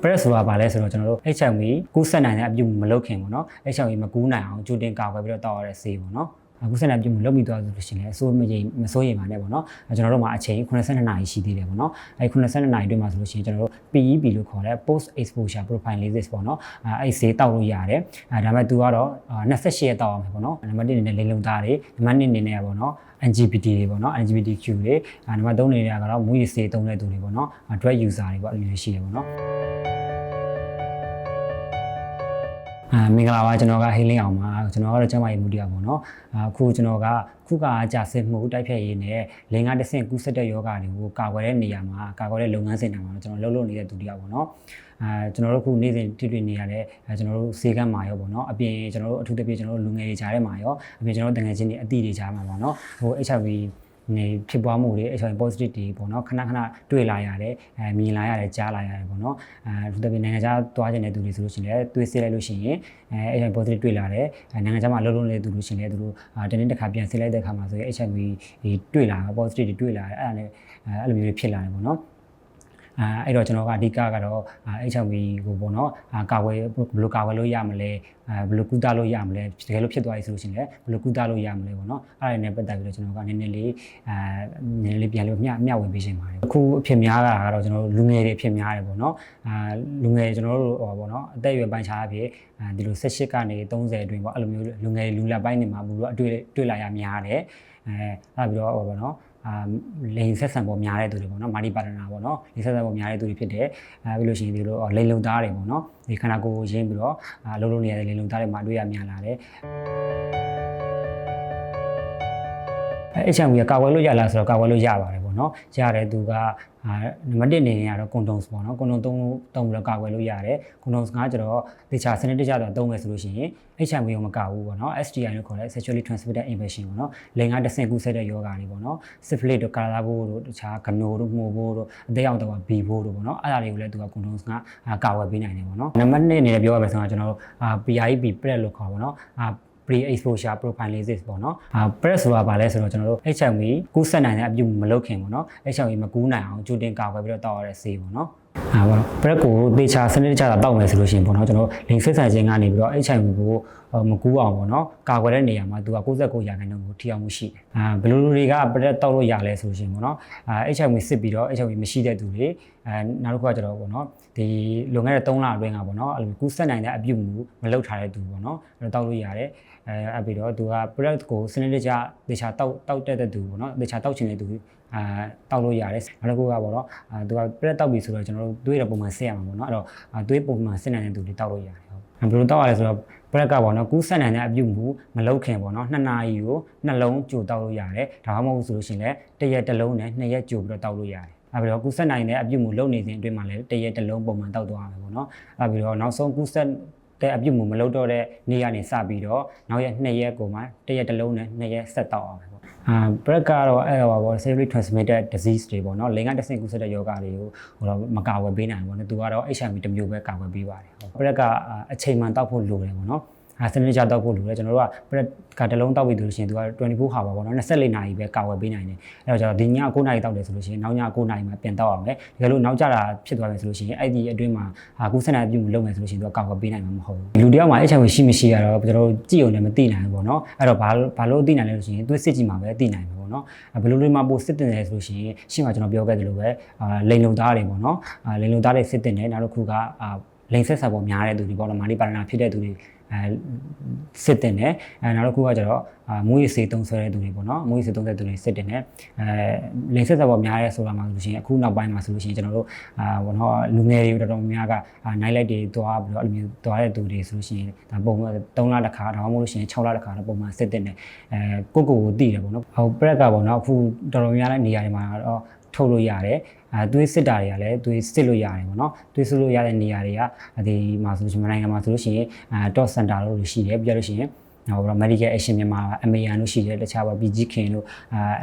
press ဆိုတာဗာလဲဆိုတော့ကျွန်တော်တို့ HIV ကူးစက်နိုင်တဲ့အပြုမလုပ်ခင်ပေါ့နော် HIV မကူးနိုင်အောင်ကြိုတင်ကာကွယ်ပြီးတော့တောက်ရတဲ့ဆေးပေါ့နော်အခုစက်နိုင်ပြုမှုလုပ်ပြီးသွားလို့ရှိရင်လည်းအစိုးမရင်မစိုးရိမ်ပါနဲ့ပေါ့နော်ကျွန်တော်တို့မှာအချိန်82နာရီရှိသေးတယ်ပေါ့နော်အဲ82နာရီအတွင်းမှာဆိုလို့ရှိရင်ကျွန်တော်တို့ PEP လို့ခေါ်တဲ့ post exposure prophylaxis ပေါ့နော်အဲဆေးတောက်လို့ရတယ်ဒါပေမဲ့ तू ကတော့28ရက်တောက်အောင်ပဲပေါ့နော်နံပါတ်1အနေနဲ့လိမ်လုံသားတွေနံပါတ်2အနေနဲ့ပေါ့နော် LGBT တွေပေါ့နော် LGBTQ တွေနံပါတ်3အနေနဲ့ကတော့မူရည်ဆေးသုံးတဲ့သူတွေပေါ့နော် drug user တွေပေါ့အဲ့လိုမျိုးရှိတယ်ပေါ့နော်မင်္ဂလာပါကျွန်တော်ကဟိလင်းအောင်ပါကျွန်တော်ကတော့ကျမရေးမှုတရားပေါ့နော်အခုကျွန်တော်ကခုကကြာစစ်မှုတိုက်ဖြတ်ရေးနဲ့လင်္ကာတဆင့်ကူးစက်တဲ့ယောဂတွေကိုကာကွယ်တဲ့နေရာမှာကာကွယ်တဲ့လုပ်ငန်းစဉ်တွေမှာကျွန်တော်လုပ်နေတဲ့သူတရားပေါ့နော်ကျွန်တော်တို့ခုနေ့စဉ်တွေ့နေရတဲ့ကျွန်တော်တို့ဈေးကမ်းမှာရောပေါ့နော်အပြင်ကျွန်တော်တို့အထူးသဖြင့်ကျွန်တော်တို့လူငယ်တွေကြားထဲမှာရောအပြင်ကျွန်တော်တို့တငယ်ချင်းတွေအသီးတွေကြားမှာပေါ့နော်ဟို HIVနေဖြစ်ပွားမှုတွေ HIV positive တွေပေါ့နော်ခဏခဏတွေ့လာရတယ်မြင်လာရတယ်ကြားလာရတယ်ပေါ့နော်သူတို့နိုင်ငံခြားသွားခြင်းတဲ့သူတွေဆိုလို့ရှိရင်လည်းတွေးစစ်လိုက်လို့ရှိရင်HIV positive တွေ့လာတယ်နိုင်ငံခြားမှာလုံးလုံးနေတဲ့သူလို့ရှိရင်လည်းသူတို့တနေ့တစ်ခါပြန်စစ်လိုက်တဲ့အခါမှာဆိုရင် HIV တွေ့လာ positive တွေတွေ့လာတယ်အဲ့ဒါလည်းအဲ့လိုမျိုးဖြစ်လာတယ်ပေါ့နော်အဲ့တော့ကျွန်တော်ကအဓိကကတော့ HIV ကိုပေါ့နော်ကာကွယ်ဘယ်လိုကာကွယ်လို့ရမလဲဘယ်လိုကုသလို့ရမလဲတကယ်လို့ဖြစ်သွားပြီဆိုလို့ရှိရင်လည်းဘယ်လိုကုသလို့ရမလဲပေါ့နော်အဲ့ဒါနဲ့ပတ်သက်ပြီးတော့ကျွန်တော်ကနည်းနည်းလေးပြန်လို့မျှဝေပေးခြင်းပါတယ်အခုအဖြစ်များတာကတော့ကျွန်တော်တို့လူငယ်တွေအဖြစ်များတယ်ပေါ့နော်လူငယ်ကျွန်တော်တို့ဟောပေါ့နော်အသက်အရွယ်ပိုင်းခြားအဖြစ်ဒီလို18ကနေ30အတွင်းပေါ့အဲ့လိုမျိုးလူငယ်လူလက်ပိုင်းတွေမှာဘူးတော့တွေ့လာရများတယ်အဲ့ပြီးတော့ဟောပေါ့နော်လိန်ဆက်ဆံပေါ်များတဲ့သူတွေပေါ့နော်မာဒီပါတနာပေါ့နော်လိန်ဆက်ဆံပေါ်များတဲ့သူတွေဖြစ်တယ်ပြီးလို့ရှိရင်ဒီလိုလိန်လုံသားတွေပေါ့နော်ဒီခန္ဓာကိုယ်ရင်းပြီးတော့လုံးနေရတဲ့လိန်လုံသားတွေမှာတွေ့ရများလာတယ်HIV ကကာကွယ်လို့ရလားဆိုတော့ကာကွယ်လို့ရပါတယ်ပေါ့နော်ရတယ်သူကနံပါတ်1အနေနဲ့ကတော့ condoms ပေါ့နော် condom သုံးပြီးတော့ကာကွယ်လို့ရတယ် condoms ကကျတော့တခြားစနစ်တကျတော့သုံးမယ်ဆိုလို့ရှိရင် HIV ကိုမကာဘူးပေါ့နော် STI လို့ခေါ်တဲ့ sexually transmitted infection ပေါ့နော်လိင်ကတစ်ဆင့်ကူးစက်တဲ့ရောဂါတွေပေါ့နော် syphilis တို့ကာလာဘိုးတို့တခြားကနိုတို့မှုဘိုးတို့အသက်ရောက်တော့ဘီဘိုးတို့ပေါ့နော်အဲ့ဒါတွေကိုလည်းသူက condoms ကကာကွယ်ပေးနိုင်တယ်ပေါ့နော်နံပါတ်2အနေနဲ့ပြောရမယ်ဆိုတော့ကျွန်တော်တို့ PIP PrEP လို့ခေါ်ပါတော့pre exposure prophylaxis ပေါ့နော်press ဆိုတာဗာလဲဆိုတော့ကျွန်တော်တို့ HIV ကူးစက်နိုင်တဲ့အပြုမလုပ်ခင်ပေါ့နော် HIV မကူးနိုင်အောင်ကြိုတင်ကာကွယ်ပြီးတော့တောက်ရတဲ့ဆေးပေါ့နော်ပေါ့ press ကိုသေချာစနစ်တကျတောက်မယ်ဆိုလို့ရှိရင်ပေါ့နော်ကျွန်တော်လိင်ဆက်ဆံခြင်းကနေပြီးတော့ HIV ကိုမကူးအောင်ပေါ့နော်ကာကွယ်တဲ့နေရာမှာသူက69%ကိုထိရောက်မှုရှိတယ်ဘယ်လိုလူတွေက press တောက်လို့ရလဲဆိုလို့ရှိရင်ပေါ့နော်HIV စစ်ပြီးတော့ HIV မရှိတဲ့သူတွေနောက်တစ်ခုကကျတော့ပေါ့နော်ဒီလွန်ခဲ့တဲ့3လအတွင်းကပေါ့နော်အဲ့လိုကူးစက်နိုင်တဲ့အပြုမလုပ်ထားတဲ့သူပေါ့နော်အဲ့တောက်လို့ရတယ်အဲ့ပြီးတော့သူက product ကိုစနစ်တကျသေချာတောက်တဲ့သူပေါ့နော်သေချာတောက်ချင်တဲ့သူတောက်လို့ရတယ်နောက်တစ်ခုကပေါ့နော်သူက product တောက်ပြီဆိုတော့ကျွန်တော်တို့သွေးတော့ပုံမှန်စစ်ရမှာပေါ့နော်အဲ့တော့သွေးပုံမှန်စစ်နိုင်တဲ့သူတွေတောက်လို့ရတယ်ဟုတ်ဘယ်လိုတောက်ရလဲဆိုတော့ product ကပေါ့နော်ကူးစက်နိုင်တဲ့အပြုမလုပ်ခင်ပေါ့နော်2နာရီကိုနှလုံးကြိုတောက်လို့ရတယ်ဒါမှမဟုတ်ဆိုလို့ရှိရင်လည်းတစ်ရက်တစ်လုံးနဲ့2ရက်ကြိုပြီးတော့တောက်လို့ရတယ်အဲ့ပြီးတော့ကူးစက်နိုင်တဲ့အပြုလုပ်နေစဉ်အတွင်းမှာလည်းတစ်ရက်တစ်လုံးပုံမှန်တောက်သွားရမယ်ပေါ့နော်အဲ့ပြီးတော့နောက်ဆုံးကူးစက်တဲ့အပြုမလုပ်တော့တဲ့နေ့ကနေစပြီးတော့နောက်ရက်2ရက်ကိုမှတစ်ရက်တစ်လုံးနဲ့2ရက်ဆက်တောက်အောင်ပဲပေါ့PrEP ကတော့အဲ့ဟောပေါ့ sexually transmitted disease တွေပေါ့နော်လိင်ကတစ်ဆင့်ကူးစက်တဲ့ရောဂါတွေကိုဟိုတော့မကာကွယ်ပေးနိုင်ဘူးပေါ့နော်သူကတော့ HIV တစ်မျိုးပဲကာကွယ်ပေးပါတယ်ဟုတ် PrEP ကအချိန်မှန်တောက်ဖို့လိုတယ်ပေါ့နော်စနစ်ကြတောက်ဖို့လိုတယ်ကျွန်တော်တို့က PrEP ကတစ်လုံးတောက်ပြီဆိုလို့ရှိရင်သူက24 hour ပေါ့နော်24နာရီပဲကာကွယ်ပေးနိုင်တယ်အဲ့တော့ကျတော့ဒီည9နာရီတောက်တယ်ဆိုလို့ရှိရင်နောက်ည9နာရီမှာပြန်တောက်အောင်ပဲတကယ်လို့နောက်ကျတာဖြစ်သွားမယ်ဆိုလို့ရှိရင်အဲ့ဒီအတွင်းမှာကူးစက်နိုင်ပြုလုပ်မယ်ဆိုလို့ရှိရင်သူကကာကွယ်ပေးနိုင်မှာမဟုတ်ဘူးလူတယောက်မှာ HIV ရှိမရှိရတော့ကျွန်တော်တို့ကြည့်ုံနဲ့မသိနိုင်ဘူးပေါ့နော်အဲ့တော့ဘာလို့သိနိုင်လဲလို့ရှိရင်သူစစ်ကြည့်မှာပဲသိနိုင်မှာပေါ့နော်ဘယ်လိုတွေမှာပို့စစ်တင်တယ်ဆိုလို့ရှိရင်ရှင်းမှာကျွန်တော်ပြောခဲ့သလိုပဲလိန်လုံသားတွေပေါ့နော်လိန်လုံသားတွေစစ်တင်တယ်နောက်တစ်ခုကလိန်ဆက်ဆက်ပေါ်များတဲ့သူတွေပေါ့နော်မာနီပါရနာဖြစ်တဲ့သူတွေစစ်တင်တယ်နောက်တစ်ခုကကျတော့မွေးစေးသုံးဆွဲတဲ့သူတွေပေါ့နော်မွေးစေးသုံးတဲ့သူတွေစစ်တင်တယ်လိန်ဆက်ဆက်ပေါ်များရဲဆိုတာမှဆိုလို့ရှိရင်အခုနောက်ပိုင်းမှာဆိုလို့ရှိရင်ကျွန်တော်တို့ဘောနော်လူငယ်တွေတော်တော်များများကနိုင်လိုက်တွေသွားပြီးတော့အဲ့လိုမျိုးသွားတဲ့သူတွေဆိုလို့ရှိရင်ဒါပုံမှန်3လတစ်ခါဒါမှမဟုတ်လို့ရှိရင်6လတစ်ခါတော့ပုံမှန်စစ်တင်တယ်ကိုသိတယ်ပေါ့နော်ဟို PrEP ကပေါ့နော်အခုတော်တော်များများနေရာတွေမှာတော့ထုတ်လို့ရတယ်သွေးစစ်တာတွေကလည်းသွေးစစ်လို့ရတယ်ပေါ့နော်သွေးစစ်လို့ရတဲ့နေရာတွေကဒီမှာဆိုလို့ရှိရင်နိုင်ငံမှာဆိုလို့ရှိရင်top center လို့ရှိတယ်ပြလို့ရှိရင်ဟို medical action မြန်မာ MAN လို့ရှိတယ်တခြားပါ PG ခင်တို့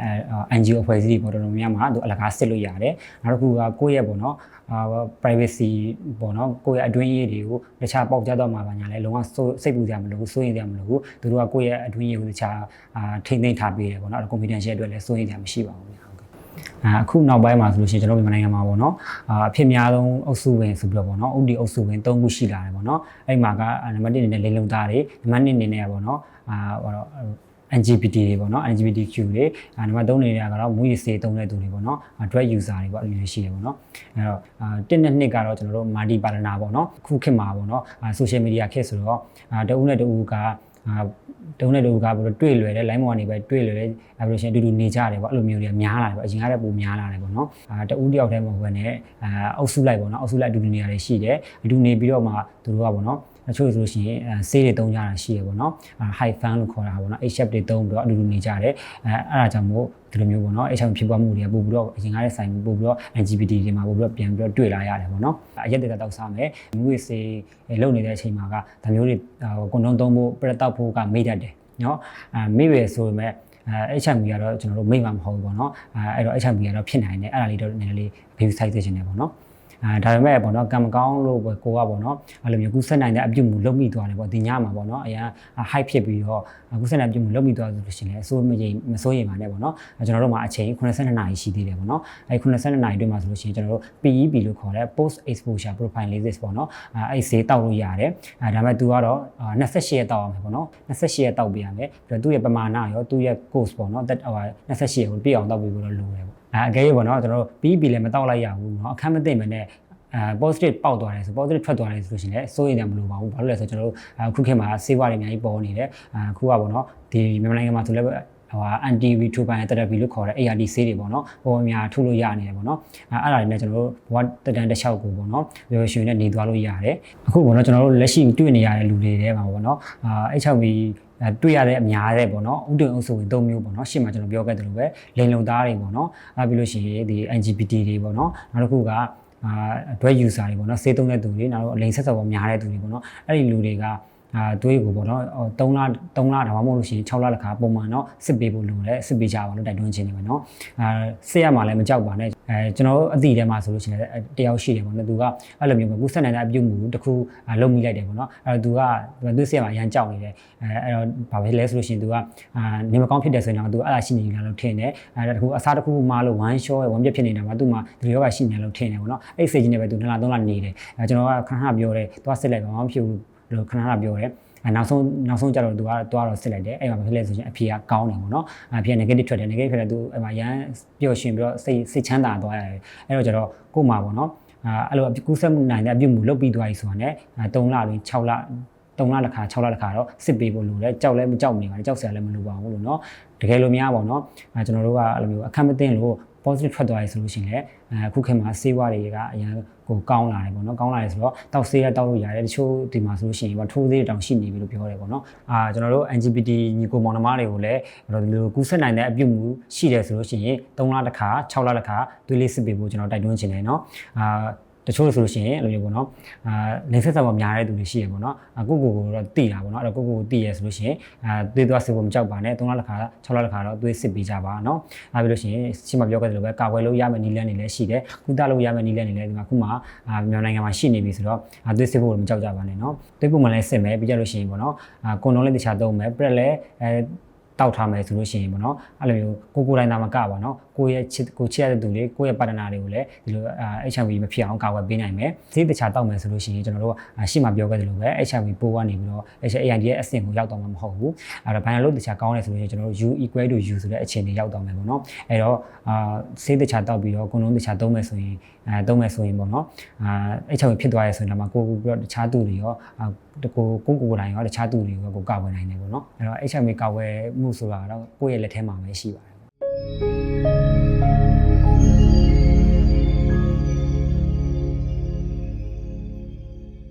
NGO အဖွဲ့အစည်းတွေပေါ်တော်တော်များများမှာသူအလကားစစ်လို့ရတယ်နောက်တစ်ခုကကိုယ့်ရဲ့ပေါ့နော်privacy ပေါ့နော်ကိုယ့်ရဲ့အတွင်းရေးတွေကိုတခြားပေါက်ကြားတော့မှာပါညာလဲလုံးဝစိတ်ပူစရာမလိုဘူးစိုးရိမ်စရာမလိုဘူးသူတို့ကကိုယ့်ရဲ့အတွင်းရေးကိုတခြားထိမ့်သိမ်းထားပေးတယ်ပေါ့နော် confidential အတွက်လည်းစိုးရိမ်စရာမရှိပါဘူးဗျာဟုတ်ကဲ့ အခုနောက်ပိုင်းမှာဆိုလို့ရှိရင်ကျွန်တော်မြန်မာနိုင်ငံမှာပေါ့နော်အဖြစ်များဆုံးအုပ်စုဝင်ဆိုပြီးတော့ပေါ့နော်ဥတီအုပ်စုဝင်3ခုရှိလာတယ်ပေါ့နော်အဲ့မှာကနံပါတ်1အနေနဲ့လိမ်လုံသားတွေနံပါတ်2အနေနဲ့ပေါ့နော်ဟောတော့ LGBT တွေပေါ့နော် LGBTQ တွေနံပါတ်3အနေနဲ့ကတော့မူရည်စေသုံးတဲ့သူတွေပေါ့နော် drug user တွေပေါ့အဲ့လိုမျိုးရှိတယ်ပေါ့နော်အဲ့တော့1နဲ့2ကတော့ကျွန်တော်တို့ multi partner ပေါ့နော်ခုခေတ်မှာပေါ့နော် social media ခေတ်ဆိုတော့တဦးနဲ့တဦးကတုံးတဲ့လူကဘယ်လိုတွေ့လွယ်လဲ line ပေါ်ကနေပဲတွေ့လွယ်လဲအဲ့လိုရှင်အတူတူနေကြတယ်ပေါ့အဲ့လိုမျိုးတွေများလာတယ်ပေါ့အရင်ကတည်းကပိုများလာတယ်ပေါ့နော်တဦးတယောက်တည်းမဟုတ်ဘဲနဲ့အုပ်စုလိုက်ပေါ့နော်အုပ်စုလိုက်အတူတူနေရာတွေရှိတယ်အတူနေပြီးတော့မှသူတို့ကပေါ့နော်အချို့ဆိုလို့ရှိရင်ဆေးတွေတုံးကြတာရှိရပေါ့နော် high fan လို့ခေါ်တာပေါ့နော် HF တွေတုံးပြီးတော့အတူတူနေကြတယ်အဲ့ဒါကြောင့်မို့ဒီလိုမျိုးပေါ့နော် HIV ဖြစ်ပွားမှုတွေကပို့ပြီးတော့အရင်ကတည်းကဆိုင်ပို့ပြီးတော့ LGBT တွေမှာပို့ပြီးတော့ပြန်ပြီးတော့တွေ့လာရတယ်ပေါ့နော်အရက်တွေတောက်စားမယ်မျိုးရစေလုံနေတဲ့အချိန်မှာကဒါမျိုးတွေကွန်ဒုံသုံးဖို့ပြတ်တောက်ဖို့ကမိတ်တတ်တယ်နော်မိပဲဆိုပေမဲ့HIV ကတော့ကျွန်တော်တို့မိတ်မှာမဟုတ်ဘူးပေါ့နော်အဲ့တော့ HIV ကတော့ဖြစ်နိုင်တယ်အဲ့ဒါလေးတော့နည်းနည်းလေး view site သိချင်တယ်ပေါ့နော်ဒါပေမဲ့ပေါ့နော်ကံမကောင်းလို့ပဲကိုကပေါ့နော်အဲ့လိုမျိုးကူးဆက်နိုင်တဲ့အပြုတ်မှုလုံးမိသွားတယ်ပေါ့ဒီညမှာပေါ့နော်အရင် high ဖြစ်ပြီးတော့ကူးဆက်နိုင်ပြုတ်မှုလုံးမိသွားဆိုလို့ရှိရင်လည်းအစိုးမစိုးရင်ပါနဲ့ပေါ့နော်ကျွန်တော်တို့မှာအချိန်82နာရီရှိသေးတယ်ပေါ့နော်အဲ့82နာရီအတွင်းမှာဆိုလို့ရှိရင်ကျွန်တော်တို့ PEP လို့ခေါ်တဲ့ post exposure prophylaxis ပေါ့နော်အဲ့ဈေးတောက်လို့ရတယ်ဒါပေမဲ့ तू ကတော့28ရက်တောက်ရမယ်ပေါ့နော်28ရက်တောက်ပြရမယ်ပြီးတော့သူ့ရဲ့ပမာဏရောသူ့ရဲ့ course ပေါ့နော်28ရက်ကိုပြည့်အောင်တောက်ပြီးတော့လိုတယ်ပေါ့အကယ်၍ပေါ့နော်ကျွန်တော်တို့ PEP လည်းမတောက်လိုက်ရဘူးเนาะအခက်မသိမနဲ့positive ပေါက်သွားတယ်ဆို positive ထွက်သွားတယ်ဆိုလို့ရှိရင်လည်းစိုးရိမ်တယ်မလိုပါဘူးဘာလို့လဲဆိုကျွန်တော်တို့အခုခေတ်မှာဆေးဝါးတွေအများကြီးပေါ်နေတယ်အခုကပေါ့နော်ဒီမြန်မာနိုင်ငံမှာဆိုလည်းanti retroviral therapy လို့ခေါ်တဲ့ ART ဆေးတွေပေါ့နော်ပေါ်များထုတ်လို့ရနေတယ်ပေါ့နော်အဲ့ဒါတွေနဲ့ကျွန်တော်တို့ဘဝတက်တန်းတစ်လျှောက်ကိုပေါ့နော်ရွှေရွှေနဲ့နေသွားလို့ရတယ်အခုပေါ့နော်ကျွန်တော်တို့လက်ရှိတွေ့နေရတဲ့လူတွေထဲမှာပေါ့နော် HIV တွေ့ရတဲ့အများတဲ့ပေါ့နော်ဥဒုံအုပ်စုဝင်3မျိုးပေါ့နော်ရှေ့မှာကျွန်တော်ပြောခဲ့သလိုပဲလိန်လုံသားတွေပေါ့နော်နောက်ပြီးလို့ရှိရင်ဒီ LGBT တွေပေါ့နော်နောက်တစ်ခုကdrug user တွေပေါ့နော်ဆေးသုံးတဲ့သူတွေနောက်အလိန်ဆက်ဆက်ပေါ်များတဲ့သူတွေပေါ့နော်အဲ့ဒီလူတွေကသွေးကိုပေါ့နော်3လဒါမှမဟုတ်လို့ရှိရင်6လတစ်ခါပုံမှန်เนาะစစ်ပေးဖို့လိုတယ်စစ်ပေးကြပါလို့တိုက်တွန်းခြင်းနေပဲเนาะစစ်ရမှာလည်းမကြောက်ပါနဲ့ကျွန်တော်အသည့်ထဲမှာဆိုလို့ရှိရင်တယောက်ရှိတယ်ပေါ့နော်သူကအဲ့လိုမျိုးကူးဆက်နိုင်တဲ့အပြုတ်မှုတစ်ခုလုံမိလိုက်တယ်ပေါ့နော်အဲ့တော့သူစစ်ရမှာအရန်ကြောက်နေတယ်အဲ့တော့ဘာပဲလဲဆိုလို့ရှိရင်သူကနေမကောင်းဖြစ်တယ်ဆိုရင်တော့သူအဲ့ဒါရှိနေတယ်လို့ထင်တယ်အဲ့ဒါတခုအစားတစ်ခုမှလို့ one shot 1ပြက်ဖြစ်နေတာမှာသူ့မှာဒီယောဂရှိနေတယ်လို့ထင်တယ်ပေါ့နော်အဲ့စိတ်ကြီးနဲ့ပဲသူ2လ3လနေတယ်ကျွန်တော်ကခဏပြောတယ်သွားစစ်လိုက်ပါမဖြစ်ဘူးလို့ခဏပြောတယ်နောက်ဆုံးကြတော့သူကတွားတော့စစ်လိုက်တယ်အဲ့မှာဖြစ်လဲဆိုရင်အဖြေကကောင်းတယ်ပေါ့နော်အဖြေက negative ထွက်တယ် negative ဖြစ်တယ်သူအဲ့မှာရမ်းပျော်ရွှင်ပြီးတော့စိတ်ချမ်းသာသွားရတယ်အဲ့တော့ကျတော့ကို့မှာပေါ့နော်အဲ့လိုကူးစက်မှုနိုင်တဲ့အပြုတ်မှုလုပ်ပြီးသွားပြီဆိုတာနဲ့3လပြီး6လ3လတစ်ခါ6လတစ်ခါတော့စစ်ပေးဖို့လိုတယ်ကြောက်လဲမကြောက်နေပါနဲ့ကြောက်စရာလည်းမလိုပါဘူးလို့เนาะတကယ်လို့များပေါ့เนาะကျွန်တော်တို့ကအဲ့လိုမျိုးအခက်မသိလို့ positive ထွက်သွားပြီဆိုလို့ရှိရင်လည်းအခုခေတ်မှာဆေးဝါးတွေကအရင်ကိုကောင်းလာတယ်ပေါ့နော်ကောင်းလာတယ်ဆိုတော့တောက်ဆေးရတောက်လို့ရတယ်တချို့ဒီမှာဆိုလို့ရှိရင်ထိုးသေးတောင်ရှိနေပြီလို့ပြောတယ်ပေါ့နော်ကျွန်တော်တို့ LGBT ညီကိုမောင်နှမတွေကိုလည်းဒီလိုကူးစက်နိုင်တဲ့အပြုတ်မှုရှိတယ်ဆိုလို့ရှိရင်3လတစ်ခါ6လတစ်ခါသွေးလေးစစ်ပေးဖို့ကျွန်တော်တိုက်တွန်းချင်တယ်เนาะတချို့ဆိုလို့ရှိရင်အဲ့လိုမျိုးပေါ့နော်လိမ့်ဆက်ဆက်ပေါ်များတဲ့သူတွေရှိရပေါ့နော်ကိုတော့တည်တာပေါ့နော်အဲ့တော့ကိုတည်ရဆိုလို့ရှိရင်သွေးသွားစစ်ဖို့မကြောက်ပါနဲ့3လတစ်ခါ6လတစ်ခါတော့သွေးစစ်ပေးကြပါနော်နောက်ပြီးလို့ရှိရင်ရှင်းမပြောခဲ့သလိုပဲကာကွယ်လို့ရမယ့်နည်းလမ်းတွေလည်းရှိတယ်ကုသလို့ရမယ့်နည်းလမ်းတွေလည်းဒီမှာခုမှမြန်မာနိုင်ငံမှာရှိနေပြီဆိုတော့သွေးစစ်ဖို့မကြောက်ကြပါနဲ့နော်သွေးပုံမှန်လည်းစစ်မယ်ပြီးကြလို့ရှိရင်ပေါ့နော်ကွန်ဒုံလည်းတခြားသုံးမယ်ပြက်လည်းတောက်ထားမယ်ဆိုလို့ရှိရင်ပေါ့နော်အဲ့လိုမျိုးကိုတိုင်းသားမကပါနော်ကိုရဲ့ချစ်ရတဲ့သူတွေကိုရဲ့ပါတနာတွေကိုလည်းဒီလိုHIV မဖြစ်အောင်ကာကွယ်ပေးနိုင်မယ်ဈေးတခြားတောက်မယ်ဆိုလို့ရှိရင်ကျွန်တော်တို့ရှေ့မှာပြောခဲ့သလိုပဲ HIV ပိုးကနေပြီးတော့ AIDS ရဲ့အဆင့်ကိုရောက်တော့မှာမဟုတ်ဘူးအဲ့တော့ဘယ်လိုတခြားကောင်းလဲဆိုလို့ရှိရင်ကျွန်တော်တို့ U equal to U ဆိုတဲ့အခြေအနေရောက်တော့မယ်ပေါ့နော်အဲ့တော့ဈေးတခြားတောက်ပြီးတော့ကွန်ဒုံတခြားသုံးမယ်ဆိုရင်ပေါ့နော်HIV ဖြစ်သွားရဲဆိုရင်တော့ကိုပြီးတော့တခြားသူတွေရောကိုတိုင်းရောတခြားသူတွေရောကိုကာကွယ်နိုင်တယ်ပေါ့နော်အဲ့တော့ HIV ကာကွယ်မှုဆိုတာတော့ကိုယ့်ရဲ့လက်ထဲမှာပဲရှိပါတယ်